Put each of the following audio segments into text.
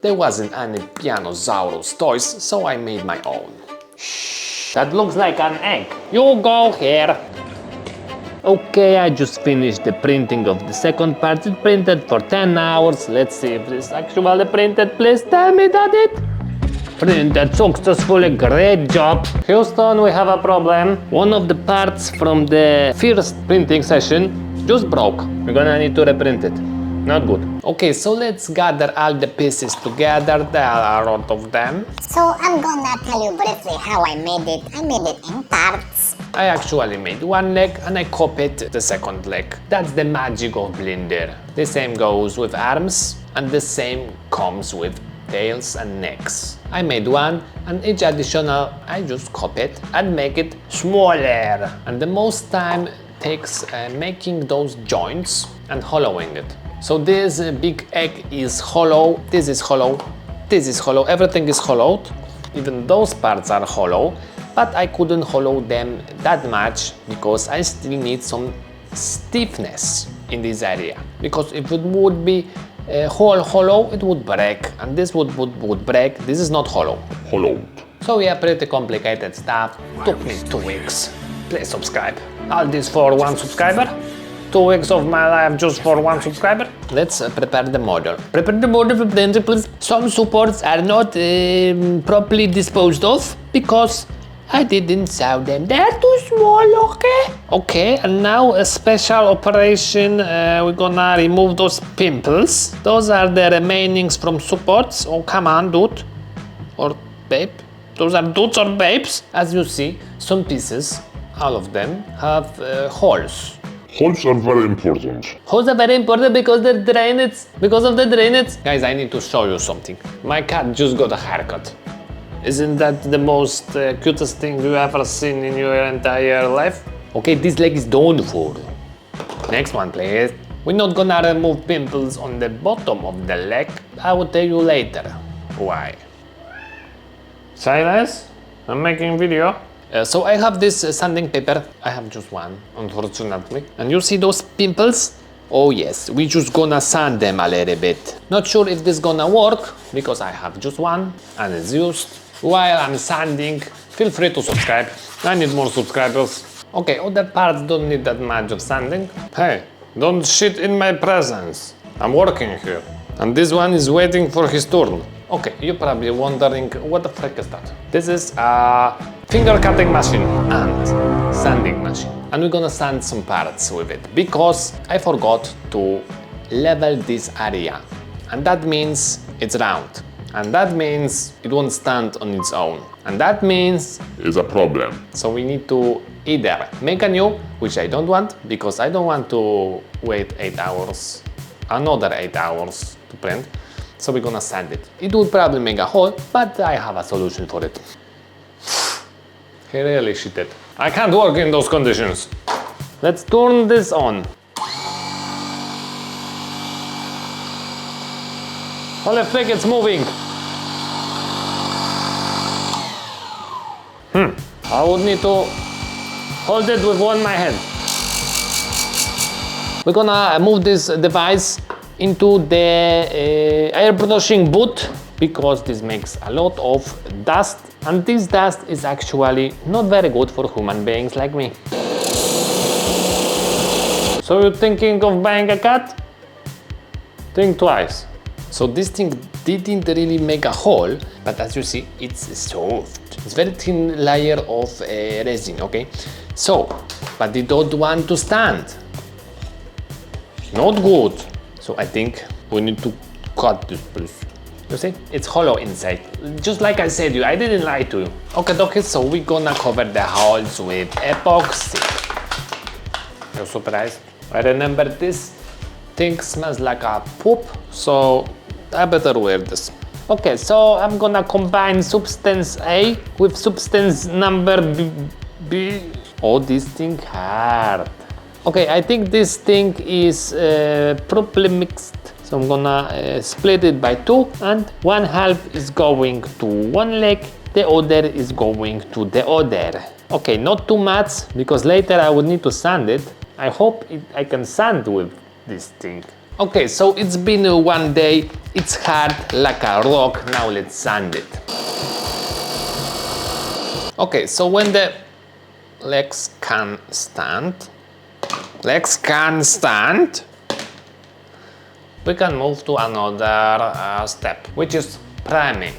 There wasn't any Pianosaurus toys, so I made my own. Shh, that looks like an egg. You go here. Okay, I just finished the printing of the second part. It printed for 10 hours. Let's see if this actually printed. Please tell me that it printed successfully. Great job. Houston, we have a problem. One of the parts from the first printing session just broke. We're gonna need to reprint it. Not good. Okay, so let's gather all the pieces together. There are a lot of them. So I'm gonna tell you briefly how I made it. I made it in parts. I actually made one leg and I copied the second leg. That's the magic of Blender. The same goes with arms and the same comes with tails and necks. I made one and each additional I just copied and make it smaller. And the most time takes making those joints and hollowing it. So this big egg is hollow, this is hollow, this is hollow, everything is hollowed. Even those parts are hollow, but I couldn't hollow them that much because I still need some stiffness in this area. Because if it would be whole hollow, it would break, and this would break. This is not hollow. Hollowed. So yeah, pretty complicated stuff. Took me 2 weeks. Please subscribe. All this for 1 subscriber. 2 weeks of my life just for 1 subscriber. Let's prepare the model. Prepare the model with Blender, please. Some supports are not properly disposed of because I didn't sew them. They're too small, okay? Okay, and now a special operation. We're gonna remove those pimples. Those are the remainings from supports. Oh, come on, dude. Or babe. Those are dudes or babes. As you see, some pieces, all of them, have holes. Holes are very important. Holes are very important because the drainage, because of the drainage. Guys, I need to show you something. My cat just got a haircut. Isn't that the most cutest thing you ever seen in your entire life? Okay, this leg is done for. Next one, please. We're not gonna remove pimples on the bottom of the leg. I will tell you later why. Silence? I'm making video. So I have this sanding paper. I have just one, unfortunately. And you see those pimples? Oh yes, we just gonna sand them a little bit. Not sure if this gonna work because I have just one and it's used. While I'm sanding, feel free to subscribe. I need more subscribers. Okay, other parts don't need that much of sanding. Hey, don't shit in my presence. I'm working here. And this one is waiting for his turn. Okay, you're probably wondering, what the frick is that? This is a finger cutting machine and sanding machine. And we're gonna sand some parts with it because I forgot to level this area. And that means it's round. And that means it won't stand on its own. And that means It's a problem. so we need to either make a new, which I don't want because I don't want to wait 8 hours, another 8 hours to print. So we're gonna sand it. It would probably make a hole, but I have a solution for it. He really shitted. I can't work in those conditions. Let's turn this on. Holy frick, it's moving. I would need to hold it with my hand. We're gonna move this device into the airbrushing booth because this makes a lot of dust, and this dust is actually not very good for human beings like me. So you're thinking of buying a cat? Think twice. So this thing didn't really make a hole, but as you see, it's soft. It's very thin layer of resin, okay? So, but they don't want to stand. Not good. So I think we need to cut this piece. You see, it's hollow inside. Just like I said, I didn't lie to you. Okay, so we're gonna cover the holes with epoxy. You're surprised? I remember this thing smells like a poop, so I better wear this. Okay, so I'm gonna combine substance A with substance number B. Oh, this thing hard. Okay, I think this thing is properly mixed. So I'm gonna split it by 2, and 1/2 is going to one leg, the other is going to the other. Okay, not too much because later I would need to sand it. I hope I can sand with this thing. Okay, so it's been one day. It's hard like a rock. Now let's sand it. Okay, so when the legs can stand, we can move to another step, which is priming.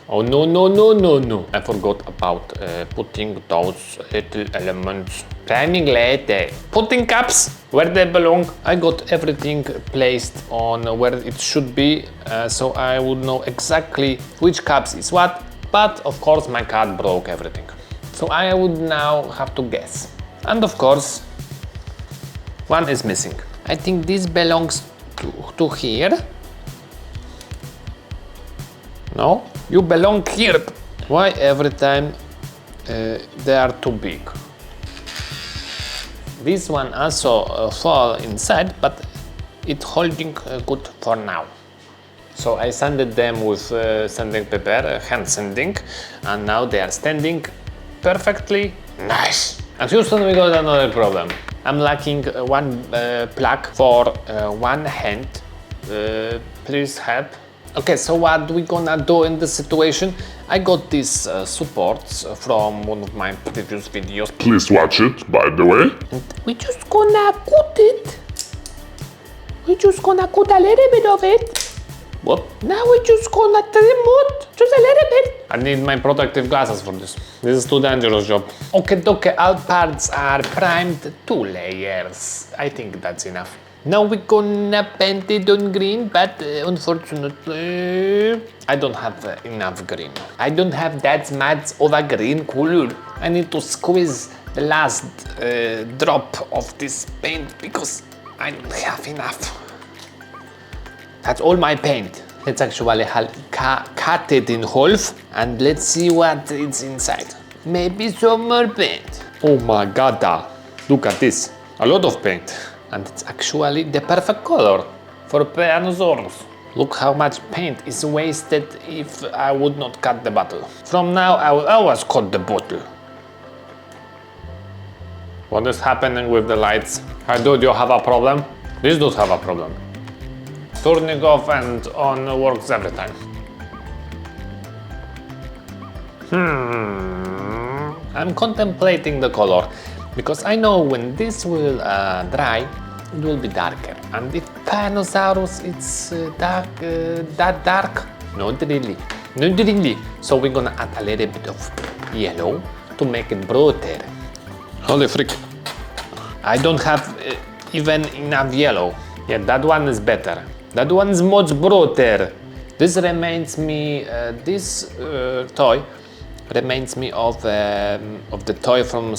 Oh no, I forgot about putting those little elements. Priming later. Putting caps where they belong. I got everything placed on where it should be, so I would know exactly which caps is what, but of course my cat broke everything. So I would now have to guess. And of course, one is missing. I think this belongs to here. No? You belong here. Why every time they are too big? This one also fall inside, but it's holding good for now. So I sanded them with sanding paper, hand sanding, and now they are standing perfectly nice. At Houston we got another problem. I'm lacking one plug for one hand. Please help. Okay, so what we gonna do in this situation? I got these supports from one of my previous videos. Please watch it, by the way. And we just gonna cut it. We just gonna cut a little bit of it. What? Now we just gonna trim it, just a little bit. I need my protective glasses for this. This is too dangerous job. Okay, all parts are primed, 2 layers. I think that's enough. Now we're gonna paint it on green, but unfortunately, I don't have enough green. I don't have that much of a green color. I need to squeeze the last drop of this paint because I don't have enough. That's all my paint. Let's actually cut it in half and let's see what is inside. Maybe some more paint. Oh my god, look at this. A lot of paint. And it's actually the perfect color for Pianosaurus. Look how much paint is wasted if I would not cut the bottle. From now I will always cut the bottle. What is happening with the lights? Hi dude, you have a problem? This does have a problem. Turning off and on works every time. I'm contemplating the color because I know when this will dry, it will be darker. And if Pianosaurus is that dark, not really. So we're gonna add a little bit of yellow to make it brighter. Holy freak! I don't have even enough yellow. Yeah, that one is better. That one is much brighter. This reminds me, this toy reminds me of the toy from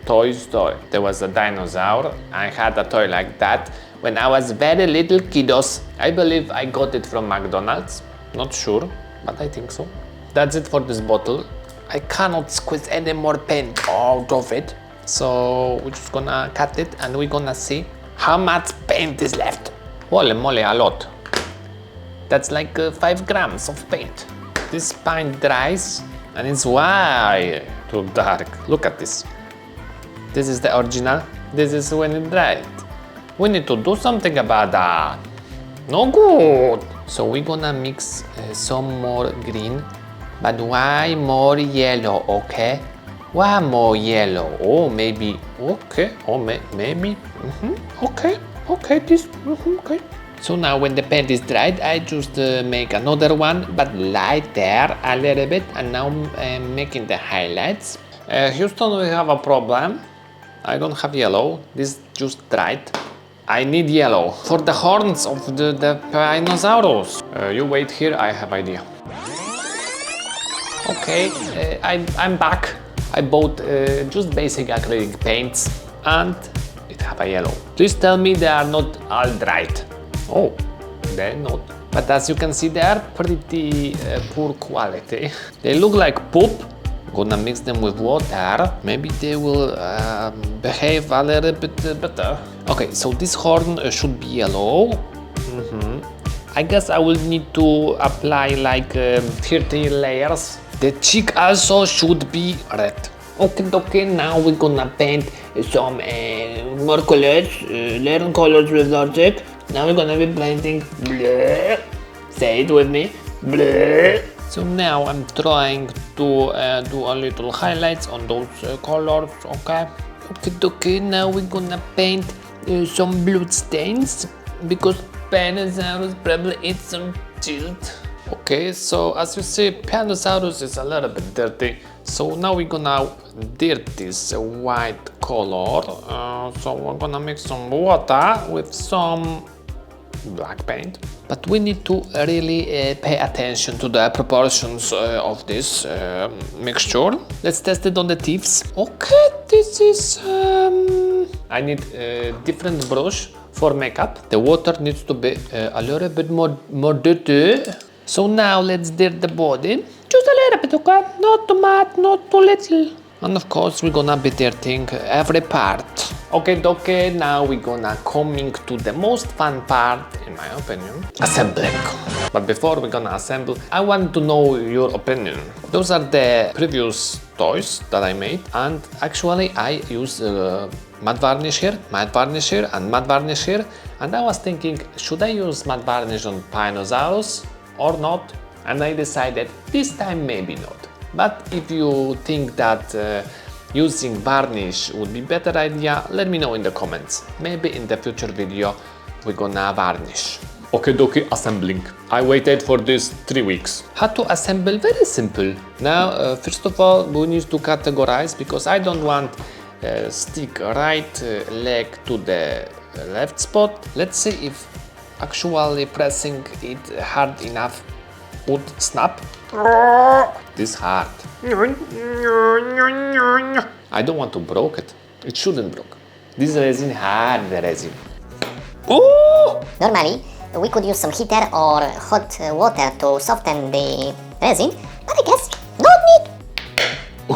Toy Story. There was a dinosaur. I had a toy like that when I was very little kiddos. I believe I got it from McDonald's. Not sure, but I think so. That's it for this bottle. I cannot squeeze any more paint out of it. So we're just gonna cut it and we're gonna see how much paint is left. Holy moly, a lot. That's like 5 grams of paint. This paint dries and it's way too dark. Look at this. This is the original. This is when it dried. We need to do something about that. No good. So we're gonna mix some more green, but why more yellow, okay? Why more yellow? Oh, maybe, okay. Oh, maybe, okay, this, okay. So now when the paint is dried, I just make another one, but lighter a little bit, and now I'm making the highlights. Houston, we have a problem. I don't have yellow. This just dried. I need yellow for the horns of the Pianosaurus. You wait here, I have idea. Okay, I'm back. I bought just basic acrylic paints and it have a yellow. Please tell me they are not all dried. Oh, they're not. But as you can see, they are pretty poor quality. They look like poop. Gonna mix them with water. Maybe they will behave a little bit better. Okay, so this horn should be yellow. I guess I will need to apply like 30 layers. The cheek also should be red. Okay, now we're gonna paint some more colors. Learn colors with logic. Now we're gonna be painting. Bleh. Say it with me. Bleh. So now I'm trying to do a little highlights on those colors, okay? Okay, now we're gonna paint some blood stains because Pianosaurus probably ate some child. Okay, so as you see, Pianosaurus is a little bit dirty. So now we're gonna dirt this white color. So we're gonna mix some water with some black paint. But we need to really pay attention to the proportions of this mixture. Let's test it on the thieves. Okay, this is... I need a different brush for makeup. The water needs to be a little bit more dirty. So now let's dirt the body. Just a little bit, okay? Not too much, not too little. And of course we're gonna be dirting every part. Okay, now we're gonna coming to the most fun part, in my opinion, assembling. But before we're gonna assemble, I want to know your opinion. Those are the previous toys that I made, and actually I use matte varnish here, and matte varnish here, and I was thinking, should I use matte varnish on Pianosaurus or not? And I decided this time maybe not. But if you think that using varnish would be better idea, let me know in the comments. Maybe in the future video we're gonna varnish. Okay, assembling. I waited for this 3 weeks. How to assemble? Very simple. Now, first of all, we need to categorize because I don't want stick right leg to the left spot. Let's see if actually pressing it hard enough would snap. This hard. I don't want to break it. It shouldn't break. This resin hard resin. Ooh! Normally, we could use some heater or hot water to soften the resin, but I guess no need.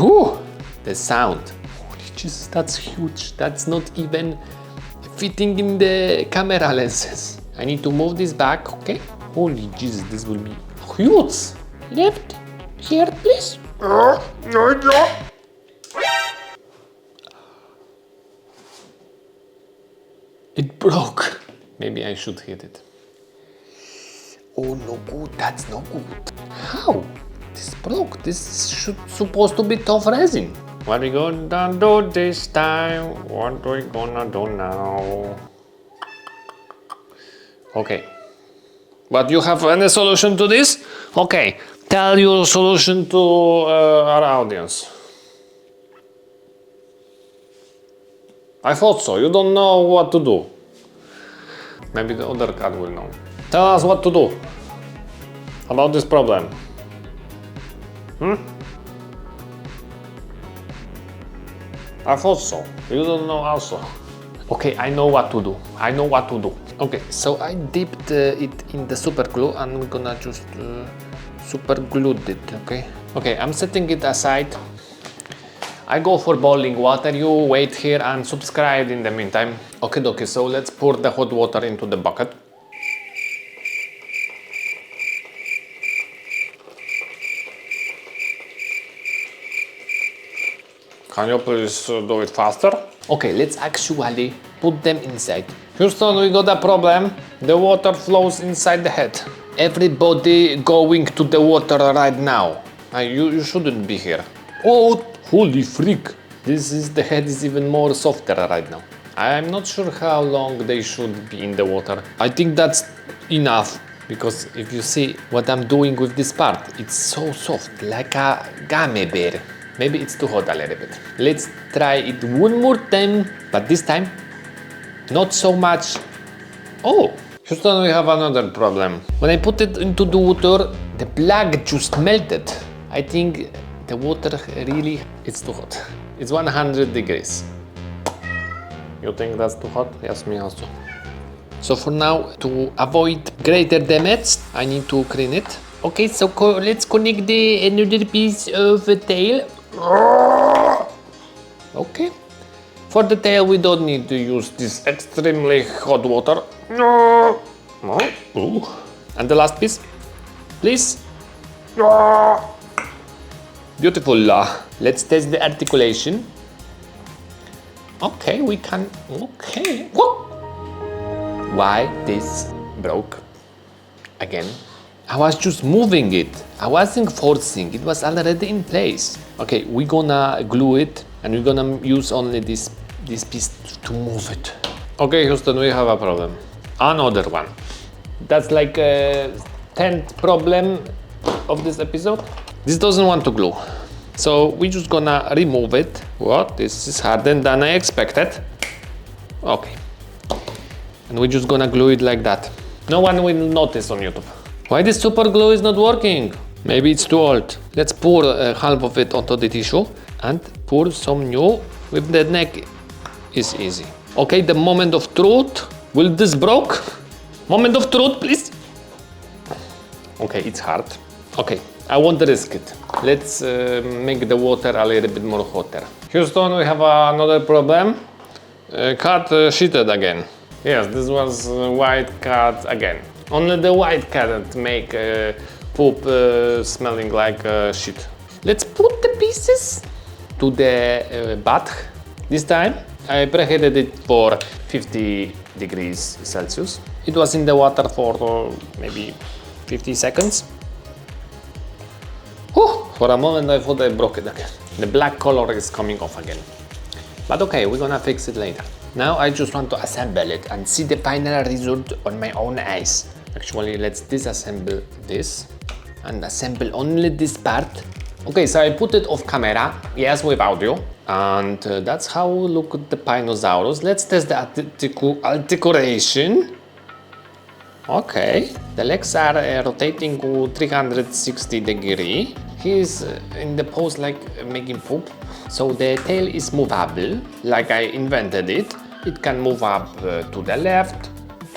Ooh! The sound. Holy Jesus, that's huge. That's not even fitting in the camera lenses. I need to move this back, okay? Holy Jesus, this will be huge. Left here, please. It broke. Maybe I should hit it. Oh, no good. That's no good. How? This broke. This should supposed to be tough resin. What we gonna do this time? What we gonna do now? Okay. But you have any solution to this? Okay. Tell your solution to our audience. I thought so. You don't know what to do. Maybe the other cat will know. Tell us what to do about this problem. I thought so. You don't know also. Okay, I know what to do. Okay, so I dipped it in the super glue and we're gonna just super glued it, okay? Okay, I'm setting it aside. I go for boiling water, you wait here and subscribe in the meantime. Okay, so let's pour the hot water into the bucket. Can you please do it faster? Okay, let's actually put them inside. Houston, we got a problem. The water flows inside the head. Everybody going to the water right now. You shouldn't be here. Oh, holy freak. The head is even more softer right now. I'm not sure how long they should be in the water. I think that's enough. Because if you see what I'm doing with this part, it's so soft, like a gummy bear. Maybe it's too hot a little bit. Let's try it one more time, but this time, not so much. Oh, Houston, we have another problem. When I put it into the water, the black just melted. I think the water really, it's too hot. It's 100 degrees. You think that's too hot? Yes, me also. So for now, to avoid greater damage, I need to clean it. Okay, so let's connect the another piece of the tail. Okay. For the tail, we don't need to use this extremely hot water. No. Ooh. And the last piece, please. Beautiful. Let's test the articulation. Okay, we can. Okay. Whoa. why this broke again. I was just moving it. I wasn't forcing, it was already in place. Okay, we're gonna glue it and we're gonna use only this piece to move it. Okay, Houston, we have a problem. Another one. That's like a 10th problem of this episode. This doesn't want to glue. So we're just gonna remove it. What? This is harder than I expected. Okay. And we're just gonna glue it like that. No one will notice on YouTube. Why this super glue is not working? Maybe it's too old. Let's pour half of it onto the tissue and pour some new. With the neck is easy. Okay, the moment of truth. Will this broke? Moment of truth, please. Okay, it's hard. Okay, I won't risk it. Let's make the water a little bit more hotter. Houston, we have another problem. Cat shitted again. Yes, this was white cat again. Only the white cat make poop smelling like shit. Let's put the pieces to the bath. This time I preheated it for 50 degrees Celsius. It was in the water for maybe 50 seconds. Whew, for a moment I thought I broke it again. The black color is coming off again. But okay, we're gonna fix it later. Now I just want to assemble it and see the final result on my own eyes. Actually, let's disassemble this and assemble only this part. Okay, so I put it off camera, yes, with audio. And that's how we look at the Pianosaurus. Let's test the articulation. Okay, the legs are rotating to 360 degrees. He's in the pose like making poop. So the tail is movable, like I invented it. It can move up to the left,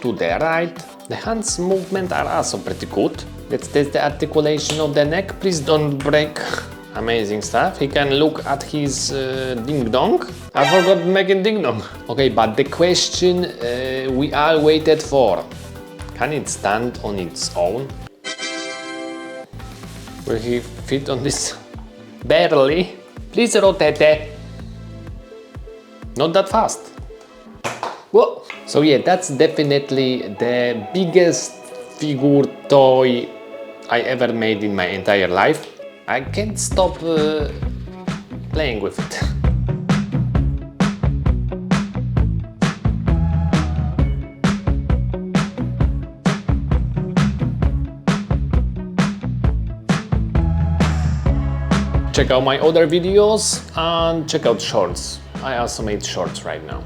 to the right. The hands movement are also pretty good. Let's test the articulation of the neck. Please don't break. Amazing stuff. He can look at his ding dong. I forgot making ding dong. Okay, but the question we all waited for. Can it stand on its own? Will he fit on this? Barely. Please rotate it. Not that fast. Whoa. So yeah, that's definitely the biggest figure toy I ever made in my entire life. I can't stop playing with it. Check out my other videos and check out shorts. I also made shorts right now.